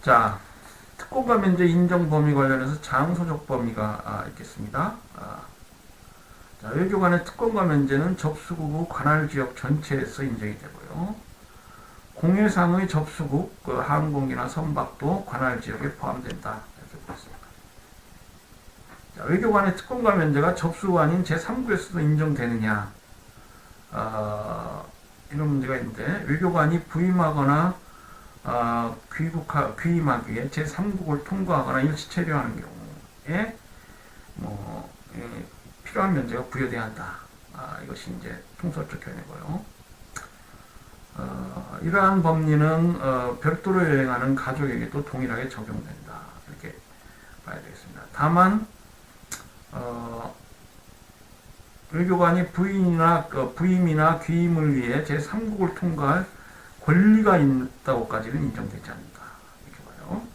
자, 특권과 면제 인정 범위 관련해서 장소적 범위가 있겠습니다. 자, 외교 간의 특권과 면제는 접수국 후 관할 지역 전체에서 인정이 되고요. 공해상의 접수국, 항공기나 선박도 관할 지역에 포함된다. 이렇게 보겠습니다. 자, 외교 간의 특권과 면제가 접수가 아닌 제3국에서도 인정되느냐. 이런 문제가 있는데, 외교관이 부임하거나 귀임하기 위해 제3국을 통과하거나 일시 체류하는 경우에 필요한 면제가 부여돼야 한다. 이것이 이제 통설적 견해고요. 이러한 법리는 별도로 여행하는 가족에게도 동일하게 적용된다. 이렇게 봐야 되겠습니다. 다만 외교관이 부임이나 귀임을 위해 제3국을 통과할 권리가 있다고까지는 인정되지 않는다. 이렇게 봐요.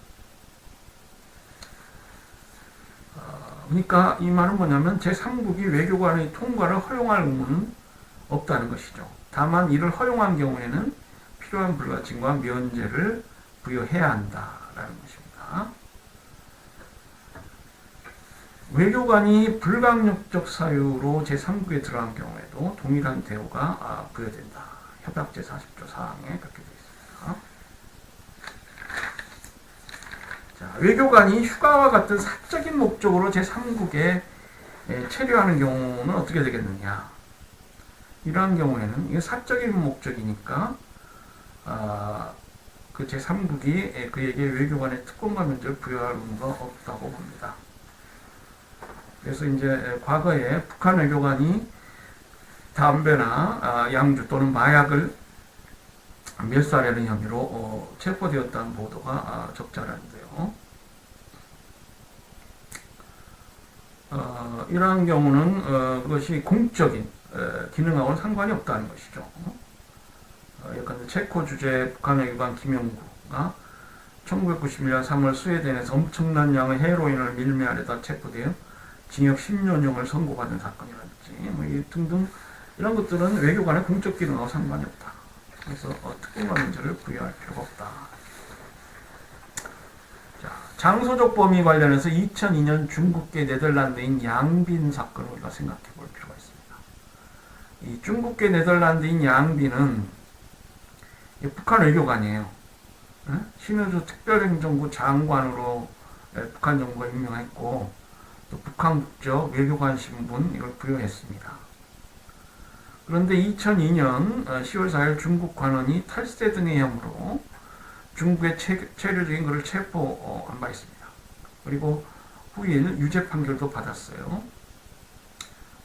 그러니까 이 말은 뭐냐면 제3국이 외교관의 통과를 허용할 의무는 없다는 것이죠. 다만 이를 허용한 경우에는 필요한 불가침과 면제를 부여해야 한다라는 것입니다. 외교관이 불강력적 사유로 제3국에 들어간 경우에도 동일한 대우가 부여된다. 협약 제40조 4항에 그렇게 되어 있습니다. 자, 외교관이 휴가와 같은 사적인 목적으로 제3국에 체류하는 경우는 어떻게 되겠느냐. 이러한 경우에는 이게 사적인 목적이니까 그 제3국이 그에게 외교관의 특권과 면제를 부여할 의무가 없다고 봅니다. 그래서 이제 과거에 북한 외교관이 담배나 양주 또는 마약을 멸수하려는 혐의로 체포되었다는 보도가 적잖은데요. 이러한 경우는 그것이 공적인 기능하고는 상관이 없다는 것이죠. 예컨대 체코 주재 북한 외교관 김영구가 1991년 3월 스웨덴에서 엄청난 양의 헤로인을 밀매하려다 체포되어 징역 10년형을 선고받은 사건이라든지 등등 이런 것들은 외교관의 공적 기능하고 상관이 없다. 그래서 특권과 면제를 부여할 필요가 없다. 자, 장소적 범위 관련해서 2002년 중국계 네덜란드인 양빈 사건을 우리가 생각해 볼 필요가 있습니다. 이 중국계 네덜란드인 양빈은 북한 외교관이에요. 신의주 특별행정부 장관으로 북한 정부가 임명했고 또 북한 국적 외교관 신분 이걸 부여했습니다. 그런데 2002년 10월 4일 중국 관원이 탈세 등의 혐의로 중국에 체류중인 그를 체포한 바 있습니다. 그리고 후일 유죄 판결도 받았어요.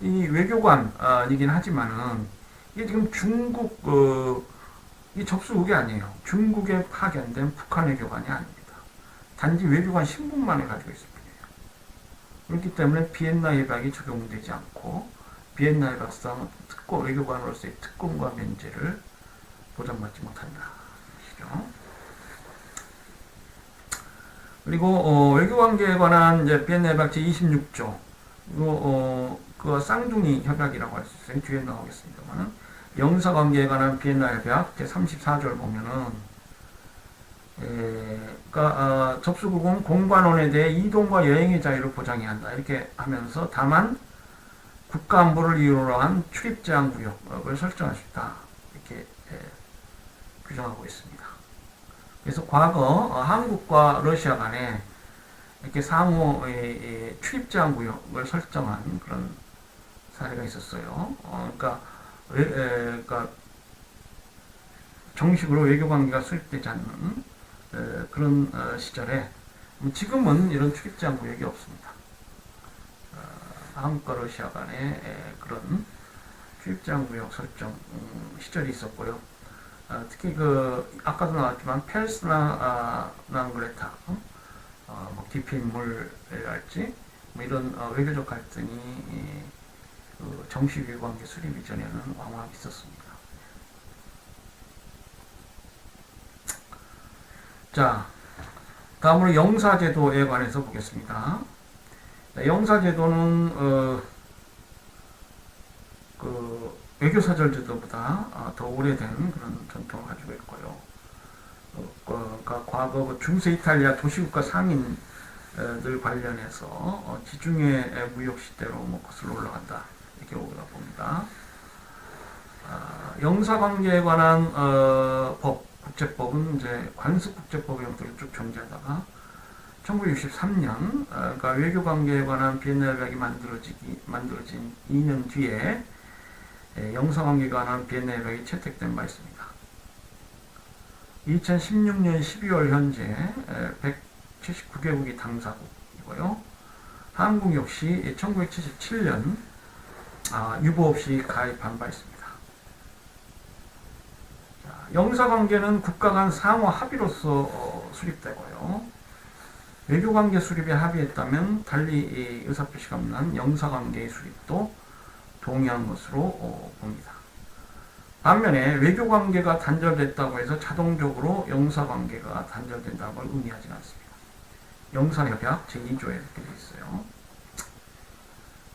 이 외교관이긴 하지만은 이게 지금 중국 이 접수국이 아니에요. 중국에 파견된 북한 외교관이 아닙니다. 단지 외교관 신분만을 가지고 있을 뿐이에요. 그렇기 때문에 비엔나 협약이 적용되지 않고 비엔나 협약상 외교관으로서의 특권과 면제를 보장받지 못한다. 그렇죠? 그리고 외교관계에 관한 이제 비엔나 협약 제26조 그 쌍둥이 협약이라고 할 수 있어요. 뒤에 나오겠습니다만 영사관계에 관한 비엔나 협약 제34조를 보면은 그러니까 접수국은 공관원에 대해 이동과 여행의 자유를 보장해야 한다. 이렇게 하면서 다만 국가안보를 이유로 한 출입 제한 구역을 설정할 수 있다. 이렇게 규정하고 있습니다. 그래서 과거 한국과 러시아 간에 이렇게 상호 출입 제한 구역을 설정한 그런 사례가 있었어요. 그러니까 정식으로 외교 관계가 수립되지 않는 그런 시절에 지금은 이런 출입 제한 구역이 없습니다. 한국과 러시아 간에 그런 출입 제한 구역 설정 시절이 있었고요. 특히 아까도 나왔지만 펠스나 낭그레타, 디필물랄지 이런 외교적 갈등이 정식 외교 관계 수립 이전에는 왕왕 있었습니다. 자, 다음으로 영사제도에 관해서 보겠습니다. 영사제도는 외교사절제도보다 더 오래된 그런 전통을 가지고 있고요. 그러니까 과거 그 중세 이탈리아 도시국가 상인들 관련해서 지중해 무역 시대로 뭐 거슬러 올라간다 이렇게 우리가 봅니다. 영사관계에 관한 법 국제법은 이제 관습국제법의 형태로 쭉 존재하다가 1963년 그러니까 외교관계에 관한 비엔날 협약이 만들어진 2년 뒤에 영사관계에 관한 비엔날 협약이 채택된 바 있습니다. 2016년 12월 현재 179개국이 당사국이고요. 한국 역시 1977년 유보 없이 가입한 바 있습니다. 영사관계는 국가 간 상호 합의로서 수립되고요. 외교관계 수립에 합의했다면 달리 의사표시가 없는 영사관계의 수립도 동의한 것으로 봅니다. 반면에 외교관계가 단절됐다고 해서 자동적으로 영사관계가 단절된다고 의미하지는 않습니다. 영사협약 제2조에 이렇게 되어 있어요.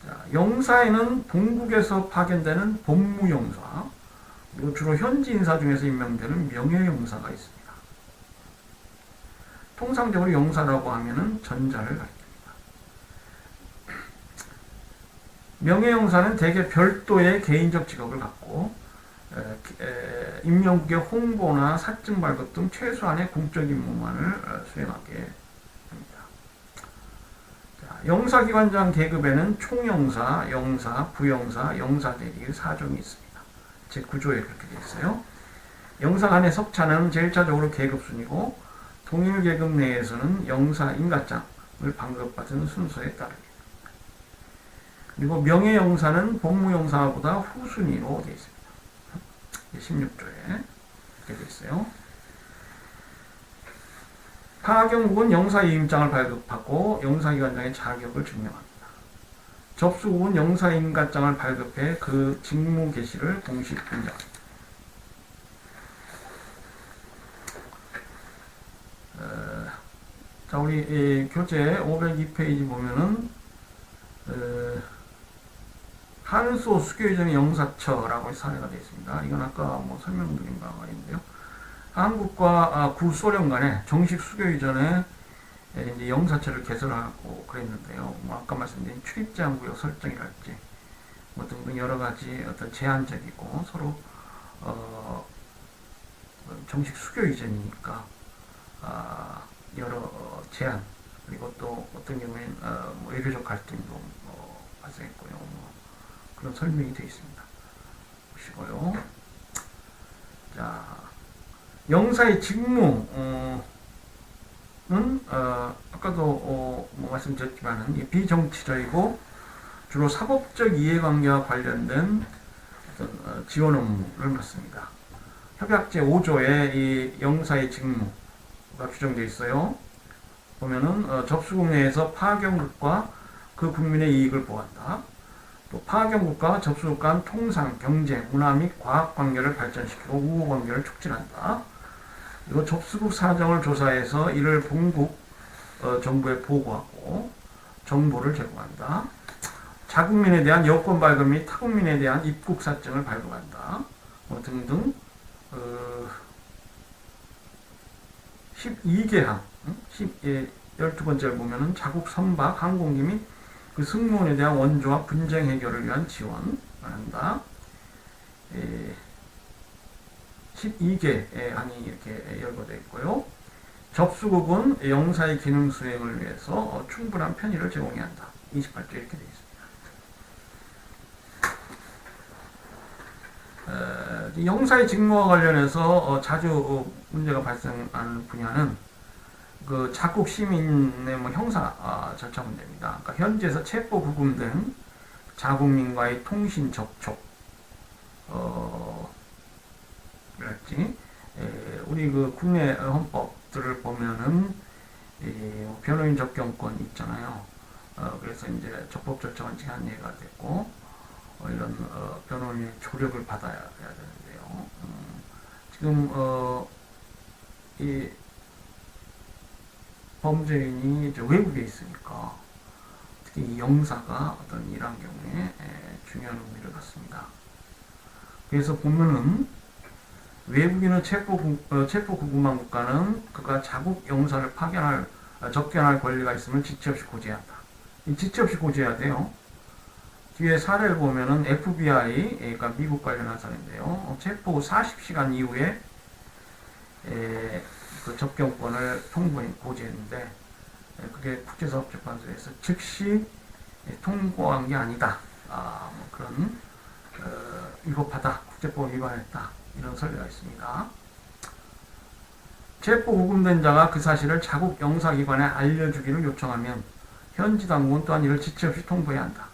자, 영사에는 본국에서 파견되는 법무영사, 그리고 주로 현지 인사 중에서 임명되는 명예영사가 있습니다. 통상적으로 영사라고 하면은 전자를 가리킵니다. 명예영사는 대개 별도의 개인적 직업을 갖고 임명국의 홍보나 사증 발급 등 최소한의 공적 임무만을 수행하게 됩니다. 영사기관장 계급에는 총영사, 영사, 부영사, 영사대리 4종이 있습니다. 제9조에 그렇게 되어 있어요. 영사 간의 석차는 제1차적으로 계급순이고 동일 계급 내에서는 영사 인가장을 반급받은 순서에 따르게 됩니다. 그리고 명예영사는 법무영사보다 후순위로 되어 있습니다. 16조에 이렇게 되어 있어요. 파견국은 영사위임장을 발급하고 영사기관장의 자격을 증명합니다. 접수국은 영사인가장을 발급해 그 직무 개시를 공식 인정합니다. 자, 우리 교재 502페이지 보면은 한소 수교의전의 영사처라고 사례가 되어 있습니다. 이건 아까 뭐 설명드린 바가 있는데요. 한국과 구소련 간에 정식 수교의전에 이제 영사처를 개설하고 그랬는데요. 뭐 아까 말씀드린 출입제한구역 설정이랄지 뭐 등등 여러 가지 어떤 제한적이고 서로 정식 수교의전이니까 여러 제한 그리고 또 어떤 경우에는 뭐 외교적 갈등도 발생했고요. 뭐 그런 설명이 되어 있습니다. 보시고요. 자, 영사의 직무 아까도 뭐 말씀드렸지만은 비정치적이고 주로 사법적 이해관계와 관련된 어떤 지원 업무를 맡습니다. 협약 제5조에 이 영사의 직무가 규정되어 있어요. 보면은 접수국 내에서 파견국과 그 국민의 이익을 보호한다. 또 파견국과 접수국 간 통상, 경제, 문화 및 과학 관계를 발전시키고 우호 관계를 촉진한다. 그리고 접수국 사정을 조사해서 이를 본국 정부에 보고하고 정보를 제공한다. 자국민에 대한 여권 발급 및 타국민에 대한 입국 사증을 발급한다. 뭐 등등 12개항 12번째를 보면은 자국 선박, 항공기 및 그 승무원에 대한 원조와 분쟁 해결을 위한 지원을 한다. 12개 항이 이렇게 열거되어 있고요. 접수국은 영사의 기능 수행을 위해서 충분한 편의를 제공해야 한다. 28조 이렇게 되어 있습니다. 영사의 직무와 관련해서 자주 문제가 발생하는 분야는 그 자국 시민의 뭐 형사 절차 문제입니다. 그러니까 현지에서 체포 구금 등 자국민과의 통신 접촉 랄지 우리 그 국내 헌법들을 보면은 변호인 접견권 있잖아요. 그래서 이제 적법 절차가 제한예가 됐고 이런 변호인의 조력을 받아야 되는데요. 지금 이 범죄인이 이제 외국에 있으니까 특히 이 영사가 어떤 이러한 경우에 중요한 의미를 갖습니다. 그래서 보면은 외국인을 체포 구금한 국가는 그가 자국 영사를 접견할 권리가 있음을 지체 없이 고지해야 한다. 이 지체 없이 고지해야 돼요. 뒤에 사례를 보면은 FBI, 그러니까 미국 관련한 사례인데요. 체포 후 40시간 이후에 그 접견권을 통보인 고지했는데 그게 국제사법재판소에서 즉시 통보한 게 아니다. 뭐 그런 위법하다, 국제법 위반했다 이런 설례가 있습니다. 체포 구금된 자가 그 사실을 자국 영사기관에 알려주기를 요청하면 현지 당국은 또한 이를 지체 없이 통보해야 한다.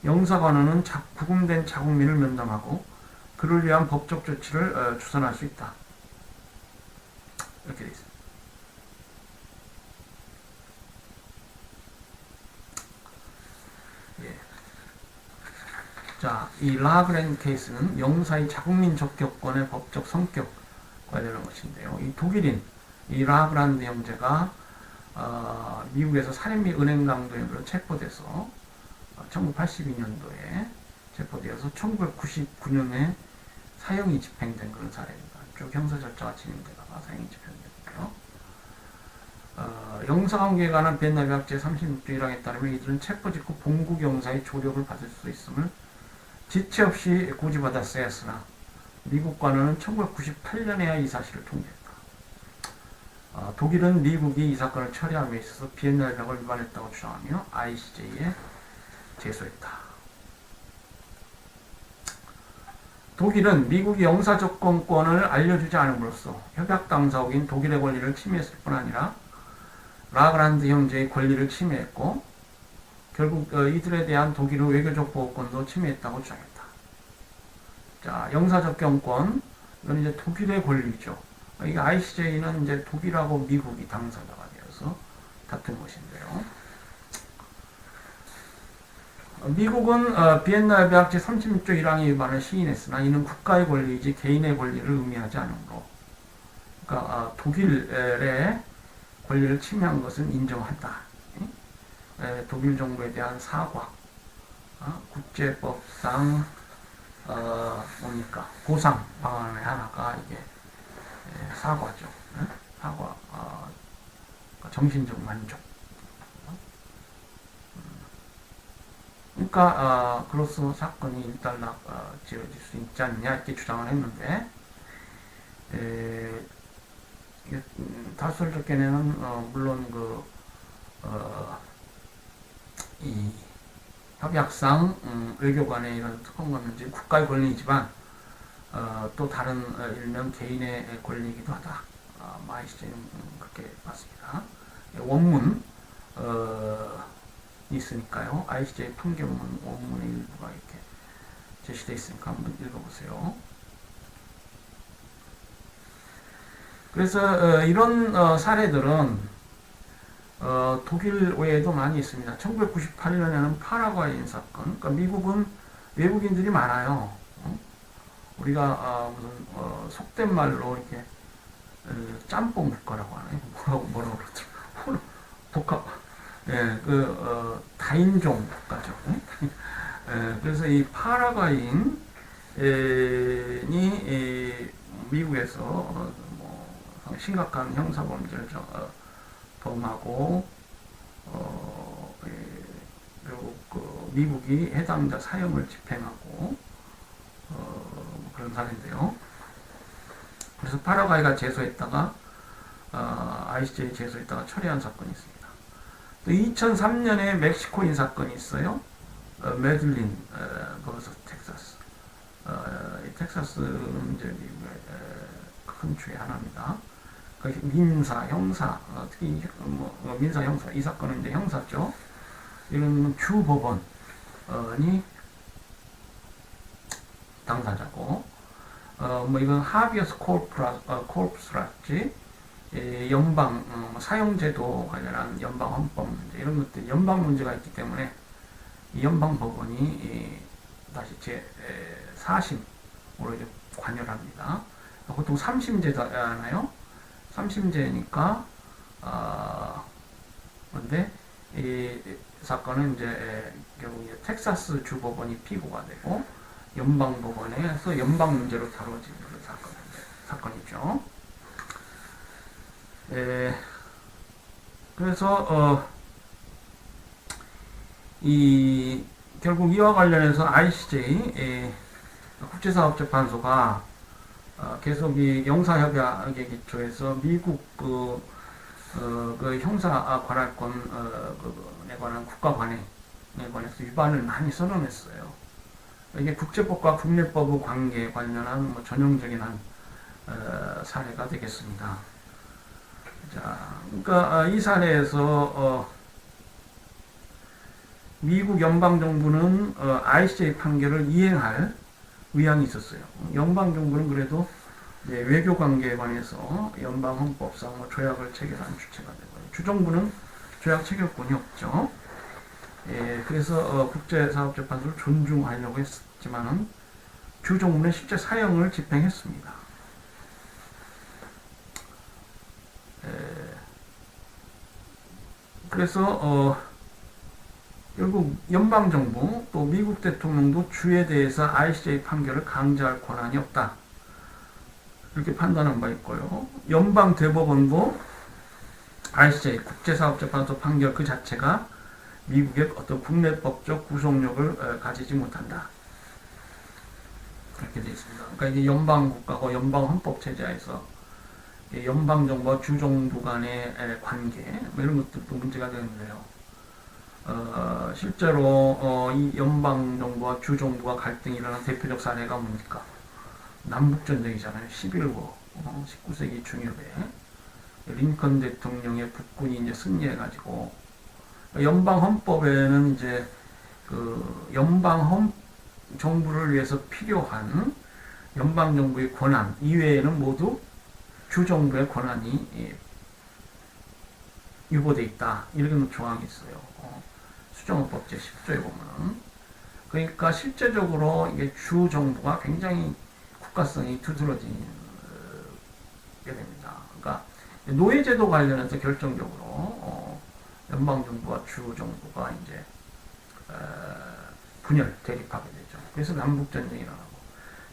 영사관원은 구금된 자국민을 면담하고 그를 위한 법적 조치를 주선할 수 있다. 이렇게 되어 있습니다. 예. 자, 이 라그랜 케이스는 영사의 자국민 접견권의 법적 성격 관련한 것인데요. 이 독일인 이 라그란드 형제가 미국에서 살인 및 은행 강도 혐의로 체포돼서 1982년도에 체포되어서 1999년에 사형이 집행된 그런 사례입니다. 쭉 형사절차가 진행되다가 사형이 집행됐고요. 영사관계에 관한 비엔나 제36조 1항에 따르면 이들은 체포 직후 본국 영사의 조력을 받을 수 있음을 지체 없이 고지받았어야 했으나 미국 관원은 1998년에야 이 사실을 통지했다. 독일은 미국이 이 사건을 처리함에 있어서 비엔나 협약을 위반했다고 주장하며 ICJ에 제소했다. 독일은 미국이 영사접근권을 알려주지 않음으로써 협약 당사국인 독일의 권리를 침해했을 뿐 아니라 라그란드 형제의 권리를 침해했고 결국 이들에 대한 독일의 외교적 보호권도 침해했다고 주장했다. 자, 영사접견권 이건 이제 독일의 권리죠. 이게 ICJ는 이제 독일하고 미국이 당사자가 되어서 다툰 것인데요. 미국은 비엔나 협약 제36조 1항의 위반을 시인했으나 이는 국가의 권리이지 개인의 권리를 의미하지 않으므로 그러니까 독일의 권리를 침해한 것은 인정한다. 독일 정부에 대한 사과, 국제법상 뭡니까 보상 방안의 하나가 이게 사과죠. 사과, 정신적 만족. 그러니까 그로서 사건이 일단락 지어질 수 있지 않냐 이렇게 주장을 했는데 다수결적 견해는 물론 이 협약상 외교관의 이런 특권과는 이제 국가의 권리이지만 또 다른 일면 개인의 권리이기도 하다. ICJ는 그렇게 봤습니다. 원문 있으니까요. ICJ 판결문 원문의 일부가 이렇게 제시되어 있으니까 한번 읽어보세요. 그래서 이런 사례들은 독일 외에도 많이 있습니다. 1998년에는 파라과이인 사건. 그러니까 미국은 외국인들이 많아요. 우리가 무슨 속된 말로 이렇게 짬뽕 국가라고 하나요? 뭐라고 그러더라고요. 복합. 예, 다인종 국가죠. 그래서 이 파라과이인이 미국에서 심각한 형사범죄를 범하고 결국 미국이 해당자 사형을 집행하고 그런 사례인데요. 그래서 파라과이가 제소했다가 ICJ 제소했다가 처리한 사건이 있습니다. 또 2003년에 멕시코인 사건이 있어요. 메들린 버서 텍사스. 이 텍사스는 이제 미국의 큰 주의 하나입니다. 민사, 형사, 특히 민사, 형사, 이 사건은 이제 형사죠. 이런 주 법원이 당사자고, 이건 하비어스 코르푸스랄지 연방 사형제도 관련한 연방 헌법 문제 이런 것들 연방 문제가 있기 때문에 이 연방 법원이 다시 제 4심으로 이제 관여를 합니다. 보통 3심제잖아요. 3심제니까 그런데 이 사건은 이제 결국 이제 텍사스 주 법원이 피고가 되고 연방법원에서 연방 문제로 다뤄진 그런 사건이죠. 그래서 결국 이와 관련해서 ICJ 국제사법재판소가 계속 이 영사협약에 기초해서 미국 그 형사 관할권에 관한 국가관행에 관해서 위반을 많이 선언했어요. 이게 국제법과 국내법의 관계에 관련한 전형적인 한 사례가 되겠습니다. 자, 그러니까 이 사례에서 미국 연방정부는 ICJ 판결을 이행할 의향이 있었어요. 연방정부는 그래도 외교관계에 관해서 연방헌법상 조약을 체결한 주체가 되고요. 주정부는 조약 체결권이 없죠. 그래서 국제사법재판소를 존중하려고 했지만은 주정부는 실제 사형을 집행했습니다. 그래서 결국 연방정부 또 미국 대통령도 주에 대해서 ICJ 판결을 강제할 권한이 없다. 이렇게 판단한 바 있고요. 연방대법원도 ICJ 국제사법재판소 판결 그 자체가 미국의 어떤 국내법적 구속력을 가지지 못한다. 그렇게 되어 있습니다. 그러니까 이게 연방국가고 연방헌법체제에서 연방정부와 주정부 간의 관계 이런 것들도 문제가 되는데요. 실제로 이 연방정부와 주정부가 갈등이 일어난 대표적 사례가 뭡니까? 남북전쟁이잖아요. 11호 19세기 중엽에 링컨 대통령의 북군이 이제 승리해가지고 연방헌법에는 이제 그 연방정부를 위해서 필요한 연방정부의 권한 이외에는 모두 주정부의 권한이 유보되어 있다. 이런 조항이 있어요. 수정헌법 제10조에 보면. 그러니까 실제적으로 이게 주정부가 굉장히 국가성이 두드러지게 됩니다. 그러니까 노예제도 관련해서 결정적으로 연방정부와 주정부가 이제 분열, 대립하게 되죠. 그래서 남북전쟁이 일어나고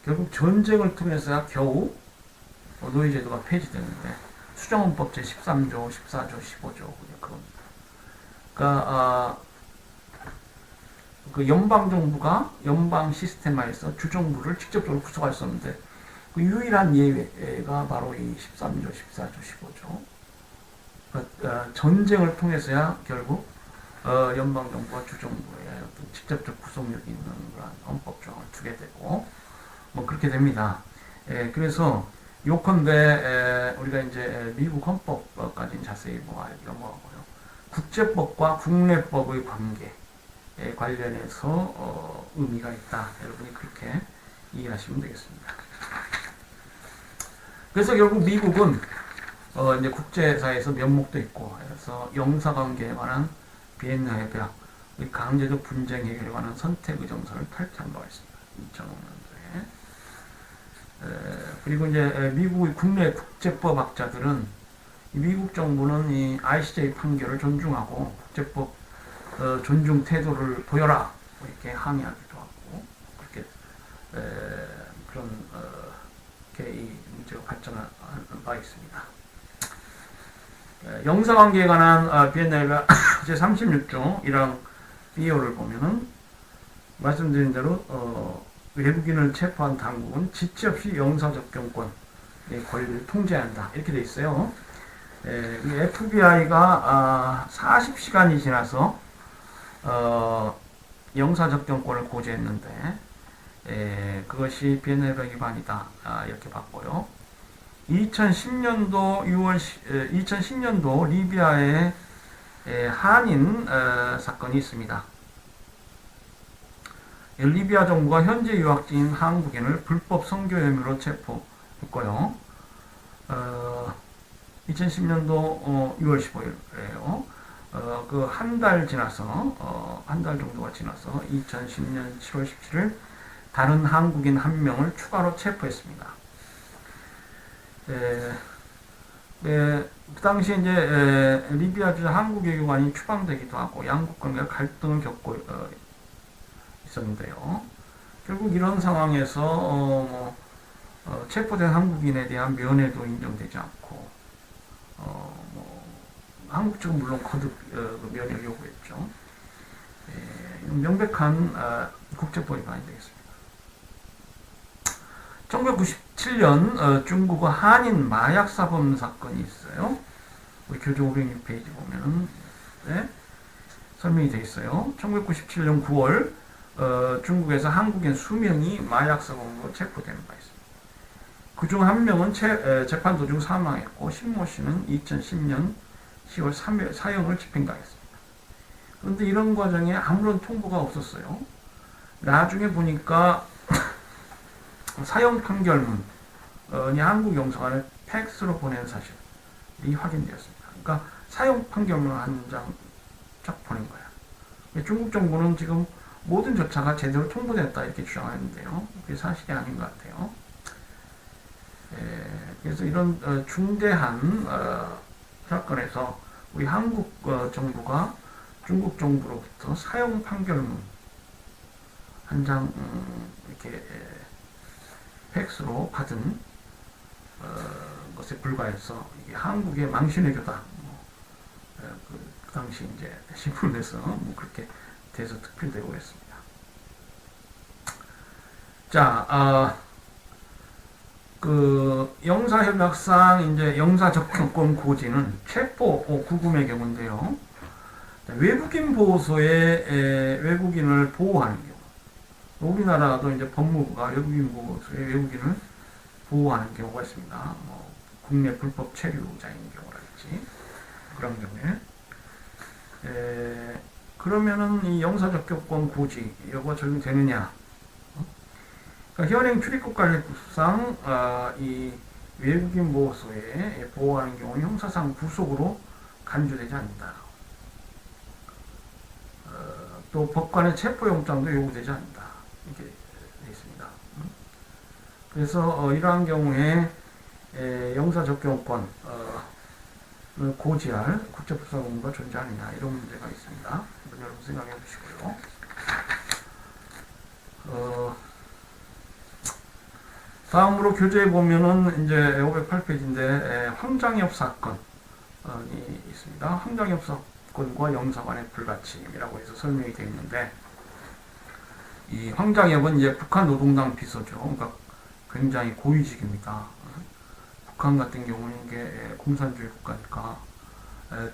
결국 전쟁을 통해서야 겨우 노예제도가 폐지되는데 수정헌법 제13조, 14조, 15조 그겁니다. 그러니까 그 연방정부가 연방 시스템화에서 주정부를 직접적으로 구속할 수 없는데 그 유일한 예외가 바로 이 13조, 14조, 15조. 그러니까 전쟁을 통해서야 결국 연방정부와 주정부의 어떤 직접적 구속력이 있는 그런 헌법 조항을 두게 되고 뭐 그렇게 됩니다. 그래서 요컨대 우리가 이제 미국 헌법까지 자세히 알기가 뭐하고요. 국제법과 국내법의 관계 관련해서 의미가 있다. 여러분이 그렇게 이해하시면 되겠습니다. 그래서 결국 미국은 이제 국제사회에서 면목도 있고, 그래서 영사관계에 관한 비엔나 협약, 강제적 분쟁 해결에 관한 선택의 정서를 탈퇴한 바가 있습니다. 2005년도에. 그리고 이제 미국의 국내 국제법학자들은 미국 정부는 이 ICJ 판결을 존중하고 국제법 존중 태도를 보여라 이렇게 항의하기도 하고 그렇게 그런 이 문제가 발전한 바 있습니다. 영사관계에 관한 비엔나 협약 제36조 1항 B호를 보면은 말씀드린 대로 외국인을 체포한 당국은 지체 없이 영사접견권의 권리를 통제한다 이렇게 돼 있어요. FBI가 40시간이 지나서 영사접견권을 고지했는데 그것이 비엔나 협약 위반이다 이렇게 봤고요. 2010년도 리비아의 한인 사건이 있습니다. 리비아 정부가 현재 유학 중인 한국인을 불법 선교 혐의로 체포했고요. 2010년도 6월 15일에요. 그 한 달 지나서 한 달 정도가 지나서 2010년 7월 17일 다른 한국인 한 명을 추가로 체포했습니다. 그 당시 이제 리비아 주 한국 외교관이 추방되기도 하고 양국 관계가 갈등을 겪고 있었는데요. 결국 이런 상황에서 체포된 한국인에 대한 면회도 인정되지 않고 한국 측은 물론 거듭 면회를 요구했죠. 명백한 국제법 위반이 되겠습니다. 1997년 중국의 한인 마약 사범 사건이 있어요. 우리 교재 506페이지 보면은 설명이 되어 있어요. 1997년 9월 중국에서 한국인 수명이 마약 사범으로 체포된 바 있습니다. 그중 한 명은 재판 도중 사망했고 신모 씨는 2010년 10월 3일 사형을 집행당했습니다. 그런데 이런 과정에 아무런 통보가 없었어요. 나중에 보니까 사형 판결문이 한국 영사관에 팩스로 보낸 사실이 확인되었습니다. 그러니까 사형 판결문 한 장 쫙 보낸 거예요. 중국 정부는 지금 모든 절차가 제대로 통보됐다 이렇게 주장하는데요. 그게 사실이 아닌 것 같아요. 그래서 이런 중대한 사건에서 우리 한국 정부가 중국 정부로부터 사형 판결문 한 장 이렇게 팩스로 받은 것에 불과해서 이게 한국의 망신외교다. 그 당시 이제 신문에서 그렇게 돼서 특필되고 했습니다. 자, 그 영사협약상 이제 영사접근권 고지는 체포 구금의 경우인데요. 외국인 보호소에 외국인을 보호하는 경우. 우리나라도 이제 법무부가 외국인 보호소에 외국인을 보호하는 경우가 있습니다. 국내 불법 체류자인 경우라든지 그런 경우에. 그러면은 이 영사접견권 고지 여부가 적용되느냐? 그러니까 현행 출입국관리법상 이 외국인 보호소에 보호하는 경우 형사상 구속으로 간주되지 않는다. 또 법관의 체포영장도 요구되지 않는다. 이렇게 되어 있습니다. 그래서 이러한 경우에 영사접견권 고지할 국제법상 의무가 존재하느냐 이런 문제가 있습니다. 한번 여러분 생각해 보시고요. 다음으로 교재에 보면은 이제 508페이지인데 황장엽 사건이 있습니다. 황장엽 사건과 영사관의 불가침이라고 해서 설명이 되어 있는데 이 황장엽은 이제 북한 노동당 비서죠. 그러니까 굉장히 고위직입니다. 북한 같은 경우는 이게 공산주의 국가니까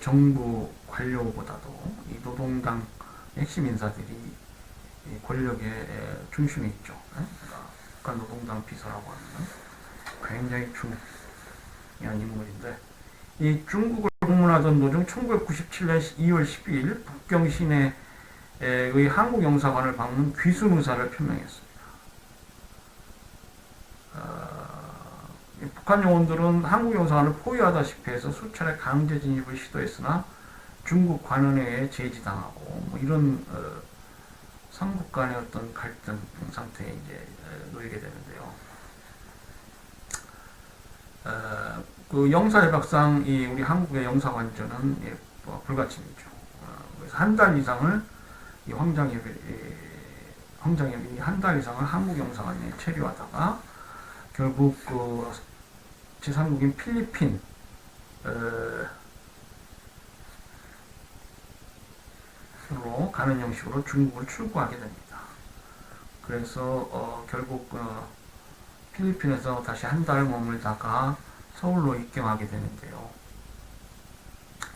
정부 관료보다도 이 노동당 핵심 인사들이 권력의 중심에 있죠. 그러니까 북한 노동당 비서라고 하는 굉장히 중요한 인물인데 이 중국을 방문하던 도중 1997년 2월 12일 북경 시내의 한국 영사관을 방문 귀순 의사를 표명했습니다. 북한 요원들은 한국 영사관을 포위하다시피 해서 수차례 강제 진입을 시도했으나 중국 관원에 의해 제지당하고 이런 삼국 간의 어떤 갈등 상태에 이제 놓이게 되는데요. 그 영사협약상 이 우리 한국의 영사관전은 불가침이죠. 그래서 한 달 이상을 이 황장엽이 한 달 이상을 한국 영사관에 체류하다가 결국 그 제3국인 필리핀으로 가는 형식으로 중국을 출국하게 됩니다. 그래서 결국 필리핀에서 다시 한 달 머물다가 서울로 입경하게 되는데요.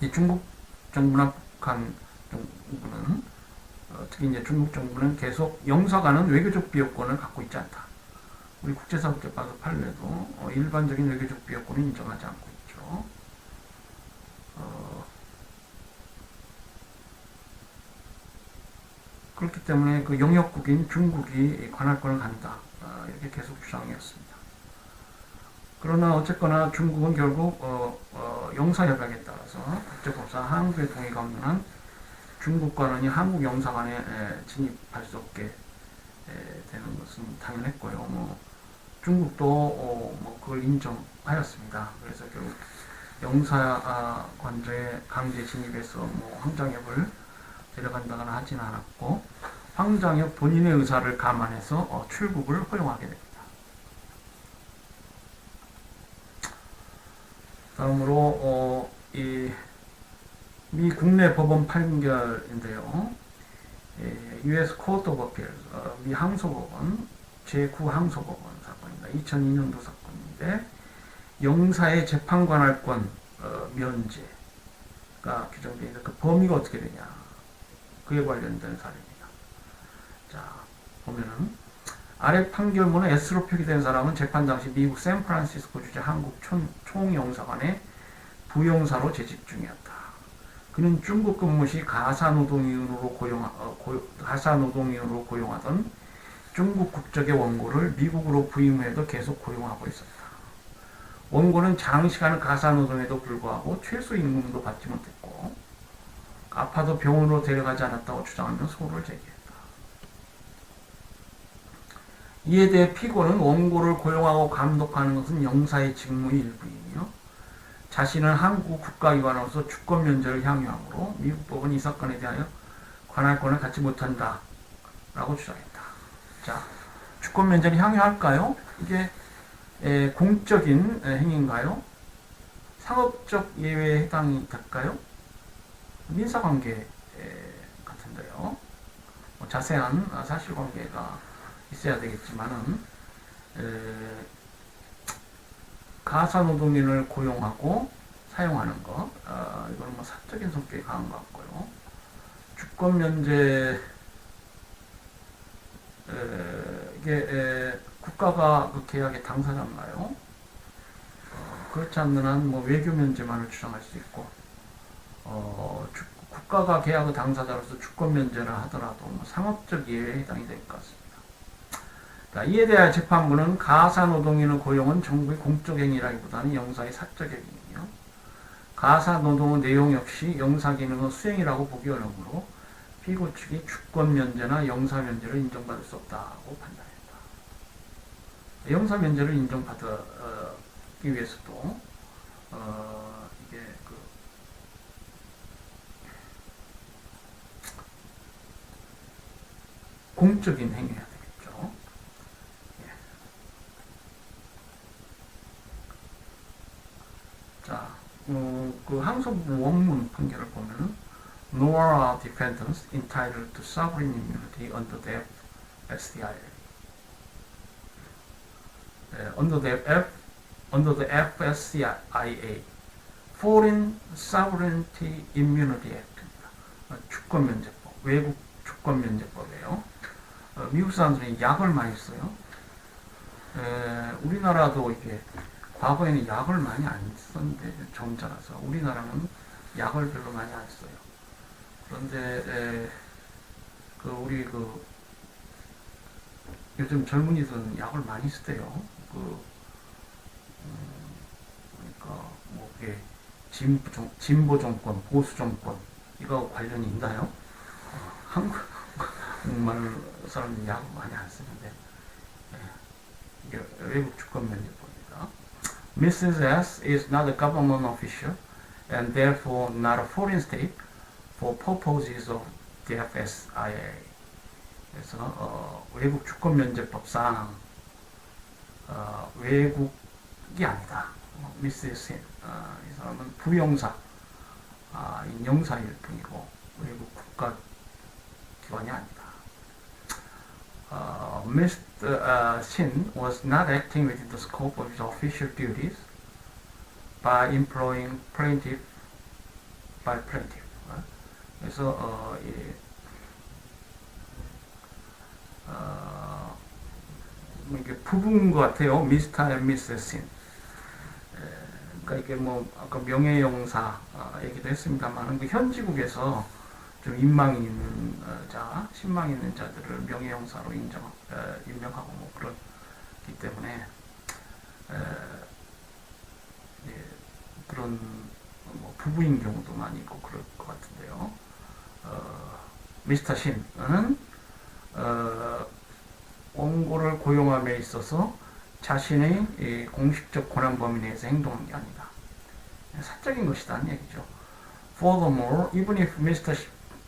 이 중국 정부나 북한 정부는 특히 이제 중국 정부는 계속 영사관은 외교적 비호권을 갖고 있지 않다. 우리 국제사법재판소 판례도 일반적인 외교적 비호권을 인정하지 않고 있죠. 그렇기 때문에 그 영역국인 중국이 관할권을 갖는다. 이렇게 계속 주장이었습니다. 그러나 어쨌거나 중국은 결국 영사협약에 따라서 국제법상 한국의 동의가 없는 한 중국 관원이 한국 영사관에 진입할 수 없게 되는 것은 당연했고요. 중국도 그걸 인정하였습니다. 그래서 결국 영사관제에 강제 진입해서 황장엽을 데려간다거나 하진 않았고 황장엽 본인의 의사를 감안해서 출국을 허용하게 됩니다. 다음으로 이 미 국내 법원 판결인데요. U.S. Court of Appeals, 미 항소법원, 제9항소법원 사건입니다. 2002년도 사건인데 영사의 재판 관할권 면제가 규정되어 있는데 그 범위가 어떻게 되냐, 그에 관련된 사례입니다. 자, 보면은 아래 판결문에 S로 표기된 사람은 재판 당시 미국 샌프란시스코 주재 한국 총영사관의 부영사로 재직 중이었다. 그는 중국 근무 시 가사노동인으로 고용하던 중국 국적의 원고를 미국으로 부임 후에도 계속 고용하고 있었다. 원고는 장시간 가사노동에도 불구하고 최소 임금도 받지 못했고 아파도 병원으로 데려가지 않았다고 주장하며 소를 제기했다. 이에 대해 피고는 원고를 고용하고 감독하는 것은 영사의 직무의 일부이며 자신은 한국 국가기관으로서 주권 면제를 향유하므로 미국 법은 이 사건에 대하여 관할권을 갖지 못한다 라고 주장했다. 자, 주권 면제를 향유할까요? 이게 공적인 행위인가요? 상업적 예외에 해당이 될까요? 민사관계 같은데요. 자세한 사실관계가 있어야 되겠지만은 가사노동인을 고용하고 사용하는 것, 이건 뭐 사적인 성격이 강한 것 같고요. 주권 면제, 이게 국가가 그 계약의 당사자인가요? 그렇지 않는 한 뭐 외교 면제만을 주장할 수 있고, 국가가 계약의 당사자로서 주권 면제를 하더라도 뭐 상업적 예외에 해당이 될 것 같습니다. 이에 대하여 재판부는 가사노동인의 고용은 정부의 공적 행위라기보다는 영사의 사적 행위이며 가사노동의 내용 역시 영사 기능의 수행이라고 보기 어려우므로 피고 측이 주권 면제나 영사 면제를 인정받을 수 없다고 판단했다. 영사 면제를 인정받기 위해서도 이게 공적인 행위야 되겠죠. 자, 그 항소부 원문 판결을 보면은 nor are defendants entitled to sovereign immunity under the FSDIA. Under the FSDIA, Foreign Sovereignty Immunity Act입니다. 주권면제법, 외국 주권면제법이에요. 미국 사람들이 약을 많이 써요. 우리나라도 이게 과거에는 약을 많이 안 썼는데 점자라서 우리나라는 약을 별로 많이 안 써요. 그런데 우리 요즘 젊은이들은 약을 많이 쓰대요. 그러니까 뭐 이게 진보 정권, 보수 정권 이거 관련이 있나요? 한국말 사람들이 약을 많이 안 쓰는데 이게 외국 주권 면제법입니다. Mrs. S is not a government official and therefore not a foreign state for purposes of the FSIA. 그래서 외국 주권 면제법상 외국이 아니다. Mrs. 이 사람은 부영사, 영사일 뿐이고 외국 국가 기관이 아니다. Mr. Shin was not acting within the scope of his official duties by employing plaintiff by plaintiff. 그래서 이게 부부인 것 같아요. Mr. and Mrs. Shin. 그러니까 이게 뭐 아까 명예영사 얘기도 했습니다만 현지국에서 좀 인망이 있는 신망이 있는 자들을 명예형사로 임명하고 뭐 그렇기 때문에 그런 뭐 부부인 경우도 많이 있고 그럴 것 같은데요. 미스터 신은 원고를 고용함에 있어서 자신의 공식적 권한 범위 내에서 행동한 게 아니다. 사적인 것이다는 얘기죠. Furthermore, even if Mr.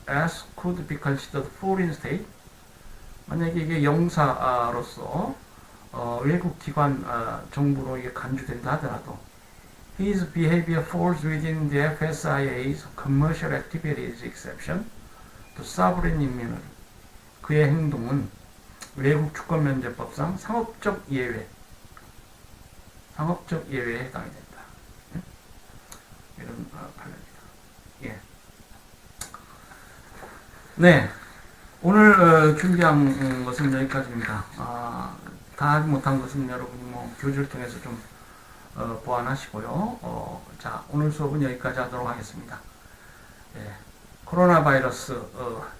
S could be considered foreign state, 만약에 이게 영사로서 외국 기관 정부로 이게 간주된다 하더라도 His behavior falls within the FSIA's commercial activities exception to sovereign immunity. 그의 행동은 외국 주권면제법상 상업적 예외에 해당이 된다. 이런 판례입니다. 예. 네. 오늘 준비한 것은 여기까지입니다. 다 하지 못한 것은 여러분이 교재를 통해서 좀 보완하시고요. 자, 오늘 수업은 여기까지 하도록 하겠습니다. 예. 코로나 바이러스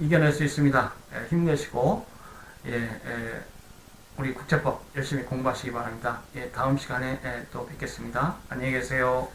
이겨낼 수 있습니다. 예, 힘내시고 우리 국제법 열심히 공부하시기 바랍니다. 예, 다음 시간에 또 뵙겠습니다. 안녕히 계세요.